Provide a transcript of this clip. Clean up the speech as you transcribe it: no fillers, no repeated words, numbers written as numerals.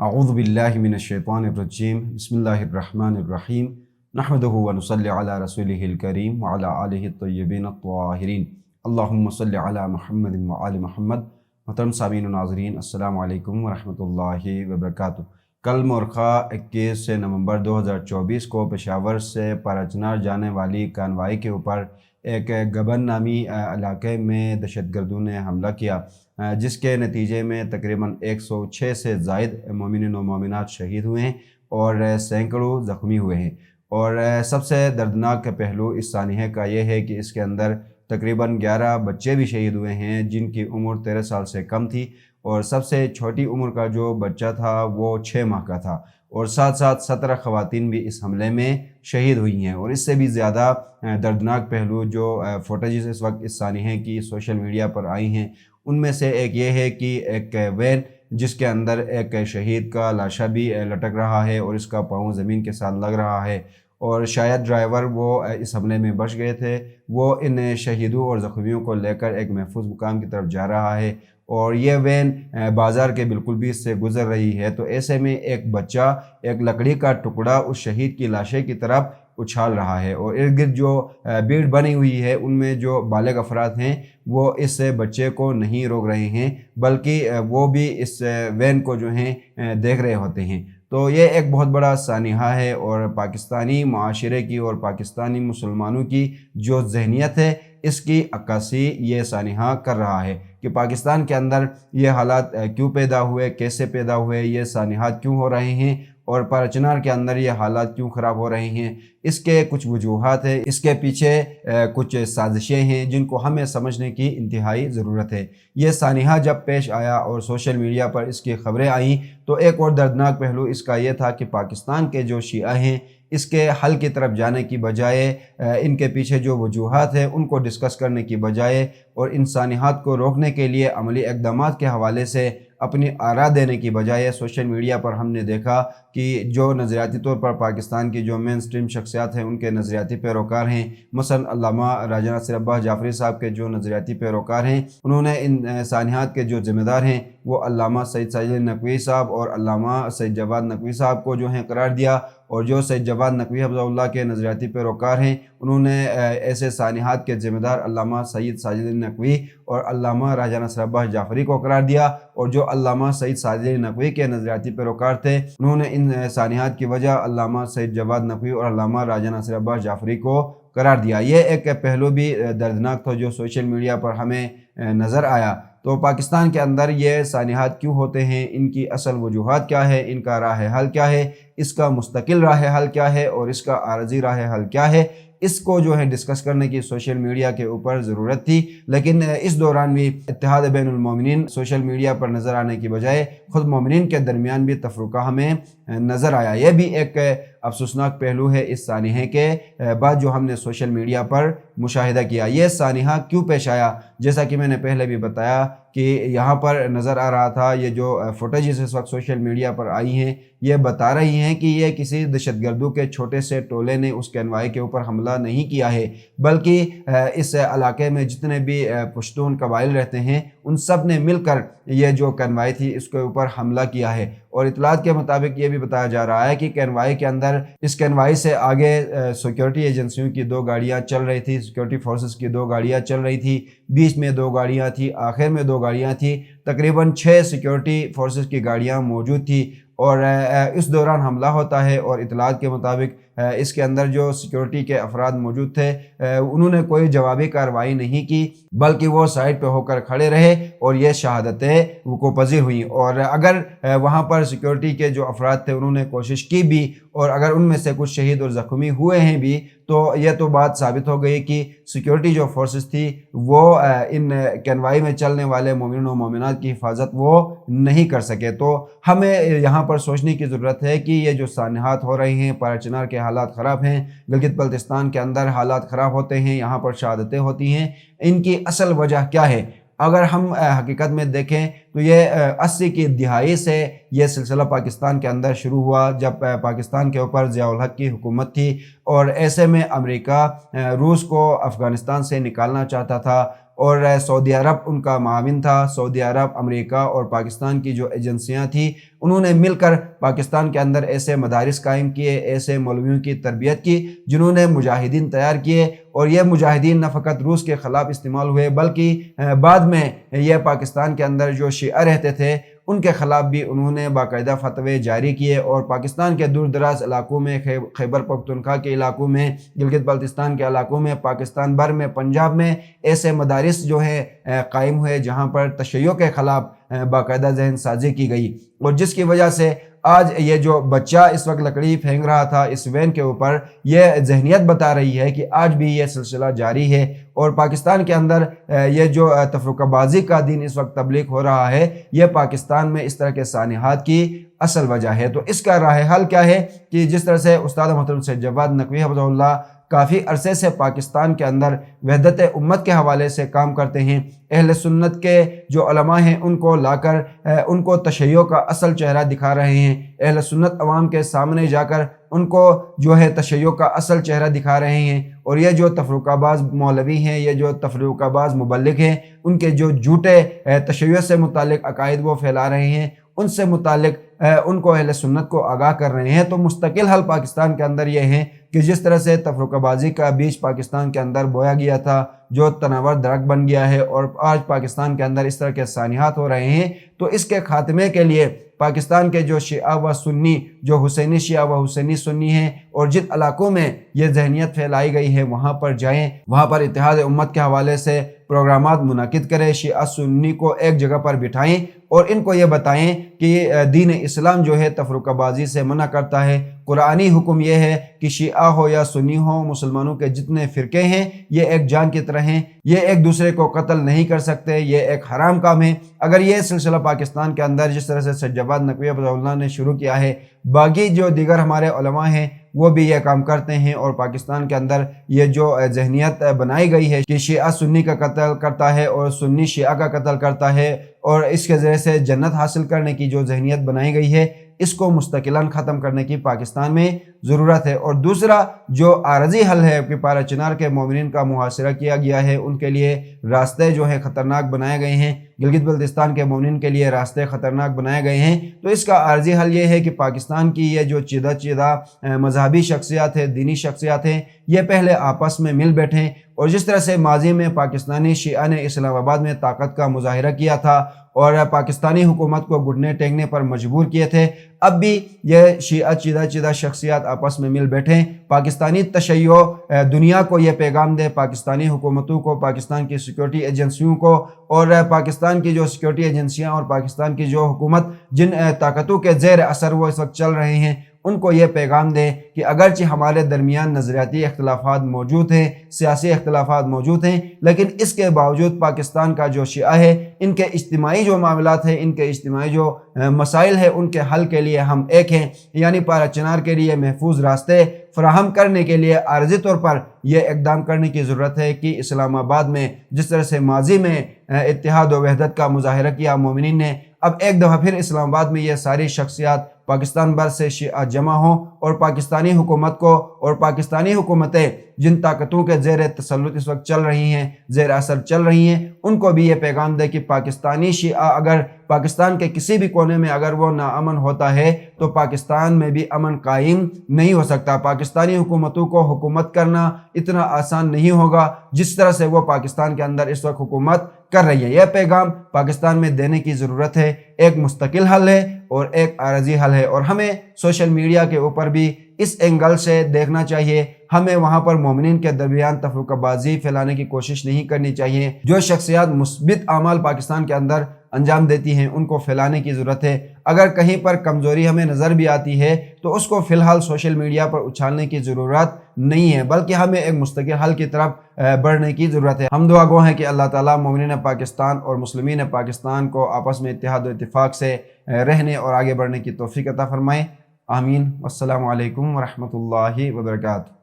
اعوذ باللہ من الشیطان الرجیم بسم اللہ الرحمن الرحیم نحمدہ و نصلی علی رسولہ الکریم وعلی آلہ الطیبین الطاہرین اللہم صلی علی محمد وآل محمد۔ محترم سامعین و ناظرین، السلام علیکم ورحمۃ اللہ وبرکاتہ۔ کل مورخہ 21 نومبر 2024 کو پشاور سے پارچنار جانے والی کانوائی کے اوپر ایک گبن نامی علاقے میں دہشت گردوں نے حملہ کیا، جس کے نتیجے میں تقریباً 106 سے زائد مومنین و مومنات شہید ہوئے ہیں اور سینکڑوں زخمی ہوئے ہیں۔ اور سب سے دردناک پہلو اس سانحے کا یہ ہے کہ اس کے اندر تقریباً 11 بچے بھی شہید ہوئے ہیں جن کی عمر 13 سال سے کم تھی، اور سب سے چھوٹی عمر کا جو بچہ تھا وہ 6 ماہ کا تھا، اور ساتھ ساتھ 17 خواتین بھی اس حملے میں شہید ہوئی ہیں۔ اور اس سے بھی زیادہ دردناک پہلو جو فوٹیجز اس وقت اس سانحے کی سوشل میڈیا پر آئی ہیں، ان میں سے ایک یہ ہے کہ ایک وین جس کے اندر ایک شہید کا لاشا بھی لٹک رہا ہے اور اس کا پاؤں زمین کے ساتھ لگ رہا ہے، اور شاید ڈرائیور وہ اس حملے میں بچ گئے تھے، وہ ان شہیدوں اور زخمیوں کو لے کر ایک محفوظ مقام کی طرف جا رہا ہے، اور یہ وین بازار کے بالکل بھی اس سے گزر رہی ہے۔ تو ایسے میں ایک بچہ ایک لکڑی کا ٹکڑا اس شہید کی لاشے کی طرف اچھال رہا ہے، اور ارد گرد جو بھیڑ بنی ہوئی ہے ان میں جو بالغ افراد ہیں وہ اس بچے کو نہیں روک رہے ہیں، بلکہ وہ بھی اس وین کو جو ہیں دیکھ رہے ہوتے ہیں۔ تو یہ ایک بہت بڑا سانحہ ہے، اور پاکستانی معاشرے کی اور پاکستانی مسلمانوں کی جو ذہنیت ہے اس کی عکاسی یہ سانحہ کر رہا ہے کہ پاکستان کے اندر یہ حالات کیوں پیدا ہوئے، کیسے پیدا ہوئے، یہ سانحات کیوں ہو رہے ہیں، اور پارچنار کے اندر یہ حالات کیوں خراب ہو رہے ہیں۔ اس کے کچھ وجوہات ہیں، اس کے پیچھے کچھ سازشیں ہیں جن کو ہمیں سمجھنے کی انتہائی ضرورت ہے۔ یہ سانحہ جب پیش آیا اور سوشل میڈیا پر اس کی خبریں آئیں تو ایک اور دردناک پہلو اس کا یہ تھا کہ پاکستان کے جو شیعہ ہیں اس کے حل کی طرف جانے کی بجائے ان کے پیچھے جو وجوہات ہیں ان کو ڈسکس کرنے کی بجائے اور ان سانحات کو روکنے کے لیے عملی اقدامات کے حوالے سے اپنی آراء دینے کی بجائے سوشل میڈیا پر ہم نے دیکھا کہ جو نظریاتی طور پر پاکستان کی جو مین سٹریم شخصیات ہیں ان کے نظریاتی پیروکار ہیں، مثلا علامہ راجہ ناصر عباس جعفری صاحب کے جو نظریاتی پیروکار ہیں، انہوں نے ان سانحات کے جو ذمہ دار ہیں وہ علامہ سید ساجد نقوی صاحب اور علامہ سید جواد نقوی صاحب کو جو ہیں قرار دیا، اور جو سید جواد نقوی حفظہ اللہ کے نظریاتی پیروکار ہیں انہوں نے ایسے سانحات کے ذمہ دار علامہ سید ساجد نقوی اور علامہ راجہ ناصر عباس جعفری کو قرار دیا، اور جو علامہ سید ساجد نقوی کے نظریاتی پیروکار تھے انہوں نے ان سانحات کی وجہ علامہ سید جواد نقوی اور علامہ راجہ ناصر عباس جعفری کو قرار دیا۔ یہ ایک پہلو بھی دردناک تھا جو سوشل میڈیا پر ہمیں نظر آیا۔ تو پاکستان کے اندر یہ سانحات کیوں ہوتے ہیں، ان کی اصل وجوہات کیا ہے، ان کا راہ حل کیا ہے، اس کا مستقل راہ حل کیا ہے اور اس کا عارضی راہ حل کیا ہے، اس کو جو ہے ڈسکس کرنے کی سوشل میڈیا کے اوپر ضرورت تھی۔ لیکن اس دوران بھی اتحاد بین المومنین سوشل میڈیا پر نظر آنے کی بجائے خود مومنین کے درمیان بھی تفرقہ ہمیں نظر آیا۔ یہ بھی ایک افسوسناک پہلو ہے اس سانحے کے بعد جو ہم نے سوشل میڈیا پر مشاہدہ کیا۔ یہ سانحہ کیوں پیش آیا؟ جیسا کہ میں نے پہلے بھی بتایا کہ یہاں پر نظر آ رہا تھا، یہ جو فوٹیجز اس وقت سوشل میڈیا پر آئی ہیں یہ بتا رہی ہیں کہ یہ کسی دہشت گردوں کے چھوٹے سے ٹولے نے اس کینوائی کے اوپر حملہ نہیں کیا ہے، بلکہ اس علاقے میں جتنے بھی پشتون قبائل رہتے ہیں ان سب نے مل کر یہ جو کینوائی تھی اس کے اوپر حملہ کیا ہے۔ اور اطلاعات کے مطابق یہ بھی بتایا جا رہا ہے کہ کینوائی کے اندر اس کینوائی سے آگے سیکیورٹی ایجنسیوں کی 2 گاڑیاں چل رہی تھی، سیکیورٹی فورسز کی 2 گاڑیاں چل رہی تھی، بیچ میں 2 گاڑیاں تھی، آخر میں 2 گاڑیاں تھی، تقریباً 6 سیکیورٹی فورسز کی گاڑیاں موجود تھی، اور اس دوران حملہ ہوتا ہے۔ اور اطلاعات کے مطابق اس کے اندر جو سیکیورٹی کے افراد موجود تھے انہوں نے کوئی جوابی کارروائی نہیں کی، بلکہ وہ سائڈ پہ ہو کر کھڑے رہے اور یہ شہادتیں وقوع پذیر ہوئیں۔ اور اگر وہاں پر سیکیورٹی کے جو افراد تھے انہوں نے کوشش کی بھی، اور اگر ان میں سے کچھ شہید اور زخمی ہوئے ہیں بھی، تو یہ تو بات ثابت ہو گئی کہ سیکیورٹی جو فورسز تھی وہ ان کینوائی میں چلنے والے مومنین و مومنات کی حفاظت وہ نہیں کر سکے۔ تو ہمیں یہاں پر سوچنے کی ضرورت ہے کہ یہ جو سانحات ہو رہے ہیں، پارچنار کے حالات خراب ہیں، گلگت بلتستان کے اندر حالات خراب ہوتے ہیں، یہاں پر شہادتیں ہوتی ہیں، ان کی اصل وجہ کیا ہے؟ اگر ہم حقیقت میں دیکھیں تو یہ 80 کی دہائی سے یہ سلسلہ پاکستان کے اندر شروع ہوا، جب پاکستان کے اوپر ضیاء الحق کی حکومت تھی، اور ایسے میں امریکہ روس کو افغانستان سے نکالنا چاہتا تھا، اور سعودی عرب ان کا معاون تھا۔ سعودی عرب، امریکہ اور پاکستان کی جو ایجنسیاں تھیں انہوں نے مل کر پاکستان کے اندر ایسے مدارس قائم کیے، ایسے مولویوں کی تربیت کی جنہوں نے مجاہدین تیار کیے، اور یہ مجاہدین نہ فقط روس کے خلاف استعمال ہوئے بلکہ بعد میں یہ پاکستان کے اندر جو شیعہ رہتے تھے ان کے خلاف بھی انہوں نے باقاعدہ فتوے جاری کیے، اور پاکستان کے دور دراز علاقوں میں، خیبر پختونخوا کے علاقوں میں، گلگت بلتستان کے علاقوں میں، پاکستان بھر میں، پنجاب میں ایسے مدارس جو ہیں قائم ہوئے جہاں پر تشیع کے خلاف باقاعدہ ذہن سازی کی گئی، اور جس کی وجہ سے آج یہ جو بچہ اس وقت لکڑی پھینک رہا تھا اس وین کے اوپر، یہ ذہنیت بتا رہی ہے کہ آج بھی یہ سلسلہ جاری ہے، اور پاکستان کے اندر یہ جو تفرقہ بازی کا دین اس وقت تبلیغ ہو رہا ہے، یہ پاکستان میں اس طرح کے سانحات کی اصل وجہ ہے۔ تو اس کا راہ حل کیا ہے کہ جس طرح سے استاد محترم سید جواد نقوی حفظہ اللہ کافی عرصے سے پاکستان کے اندر وحدت امت کے حوالے سے کام کرتے ہیں، اہل سنت کے جو علماء ہیں ان کو لا کر ان کو تشیع کا اصل چہرہ دکھا رہے ہیں، اہل سنت عوام کے سامنے جا کر ان کو جو ہے تشیع کا اصل چہرہ دکھا رہے ہیں، اور یہ جو تفرقہ باز مولوی ہیں، یہ جو تفرقہ باز مبلغ ہیں، ان کے جو جھوٹے تشیع سے متعلق عقائد وہ پھیلا رہے ہیں، ان سے متعلق ان کو اہل سنت کو آگاہ کر رہے ہیں۔ تو مستقل حل پاکستان کے اندر یہ ہے کہ جس طرح سے تفرقہ بازی کا بیج پاکستان کے اندر بویا گیا تھا، جو تناور درخت بن گیا ہے، اور آج پاکستان کے اندر اس طرح کے سانحات ہو رہے ہیں، تو اس کے خاتمے کے لیے پاکستان کے جو شیعہ و سنی، جو حسینی شیعہ و حسینی سنی ہیں، اور جن علاقوں میں یہ ذہنیت پھیلائی گئی ہے وہاں پر جائیں، وہاں پر اتحاد امت کے حوالے سے پروگرامات منعقد کریں، شیعہ سنی کو ایک جگہ پر بٹھائیں اور ان کو یہ بتائیں کہ دین اسلام جو ہے تفرقہ بازی سے منع کرتا ہے۔ قرآنی حکم یہ ہے کہ شیعہ ہو یا سنی ہو، مسلمانوں کے جتنے فرقے ہیں یہ ایک جان کی طرح ہیں، یہ ایک دوسرے کو قتل نہیں کر سکتے، یہ ایک حرام کام ہے۔ اگر یہ سلسلہ پاکستان کے اندر جس طرح سے سید جواد نقوی حفظہ اللہ نے شروع کیا ہے، باقی جو دیگر ہمارے علماء ہیں وہ بھی یہ کام کرتے ہیں، اور پاکستان کے اندر یہ جو ذہنیت بنائی گئی ہے کہ شیعہ سنی کا قتل کرتا ہے اور سنی شیعہ کا قتل کرتا ہے، اور اس کے ذریعے سے جنت حاصل کرنے کی جو ذہنیت بنائی گئی ہے، اس کو مستقلاً ختم کرنے کی پاکستان میں ضرورت ہے۔ اور دوسرا جو عارضی حل ہے کہ پارا چنار کے مومنین کا محاصرہ کیا گیا ہے، ان کے لیے راستے جو ہیں خطرناک بنائے گئے ہیں، گلگت بلتستان کے مومنین کے لیے راستے خطرناک بنائے گئے ہیں، تو اس کا عارضی حل یہ ہے کہ پاکستان کی یہ جو چیدہ مذہبی شخصیات ہیں، دینی شخصیات ہیں، یہ پہلے آپس میں مل بیٹھیں، اور جس طرح سے ماضی میں پاکستانی شیعہ نے اسلام آباد میں طاقت کا مظاہرہ کیا تھا اور پاکستانی حکومت کو گھٹنے ٹیکنے پر مجبور کیے تھے، اب بھی یہ شیعہ چیدہ شخصیات آپس میں مل بیٹھیں، پاکستانی تشیع دنیا کو یہ پیغام دے، پاکستانی حکومتوں کو، پاکستان کی سیکیورٹی ایجنسیوں کو، اور پاکستان کی جو سیکیورٹی ایجنسیاں اور پاکستان کی جو حکومت جن طاقتوں کے زیر اثر وہ اس وقت چل رہے ہیں، ان کو یہ پیغام دیں کہ اگرچہ ہمارے درمیان نظریاتی اختلافات موجود ہیں، سیاسی اختلافات موجود ہیں، لیکن اس کے باوجود پاکستان کا جو شیعہ ہے، ان کے اجتماعی جو معاملات ہیں، ان کے اجتماعی جو مسائل ہیں، ان کے حل کے لیے ہم ایک ہیں۔ یعنی پارا چنار کے لیے محفوظ راستے فراہم کرنے کے لیے عارضی طور پر یہ اقدام کرنے کی ضرورت ہے کہ اسلام آباد میں جس طرح سے ماضی میں اتحاد و وحدت کا مظاہرہ کیا مومنین نے، اب ایک دفعہ پھر اسلام آباد میں یہ ساری شخصیات پاکستان بھر سے شیعہ جمع ہوں، اور پاکستانی حکومت کو اور پاکستانی حکومتیں جن طاقتوں کے زیر تسلط اس وقت چل رہی ہیں، زیر اثر چل رہی ہیں، ان کو بھی یہ پیغام دے کہ پاکستانی شیعہ اگر پاکستان کے کسی بھی کونے میں اگر وہ ناامن ہوتا ہے تو پاکستان میں بھی امن قائم نہیں ہو سکتا۔ پاکستانی حکومتوں کو حکومت کرنا اتنا آسان نہیں ہوگا جس طرح سے وہ پاکستان کے اندر اس وقت حکومت کر رہی ہے۔ یہ پیغام پاکستان میں دینے کی ضرورت ہے۔ ایک مستقل حل ہے اور ایک عارضی حل ہے، اور ہمیں سوشل میڈیا کے اوپر بھی اس اینگل سے دیکھنا چاہیے۔ ہمیں وہاں پر مومنین کے درمیان تفرقہ بازی پھیلانے کی کوشش نہیں کرنی چاہیے۔ جو شخصیات مثبت اعمال پاکستان کے اندر انجام دیتی ہیں ان کو پھیلانے کی ضرورت ہے۔ اگر کہیں پر کمزوری ہمیں نظر بھی آتی ہے تو اس کو فی الحال سوشل میڈیا پر اچھالنے کی ضرورت نہیں ہے، بلکہ ہمیں ایک مستقل حل کی طرف بڑھنے کی ضرورت ہے۔ ہم دعا گو ہیں کہ اللہ تعالیٰ مومنین پاکستان اور مسلمین پاکستان کو آپس میں اتحاد و اتفاق سے رہنے اور آگے بڑھنے کی توفیق عطا فرمائے۔ آمین۔ والسلام علیکم ورحمۃ اللہ وبرکاتہ۔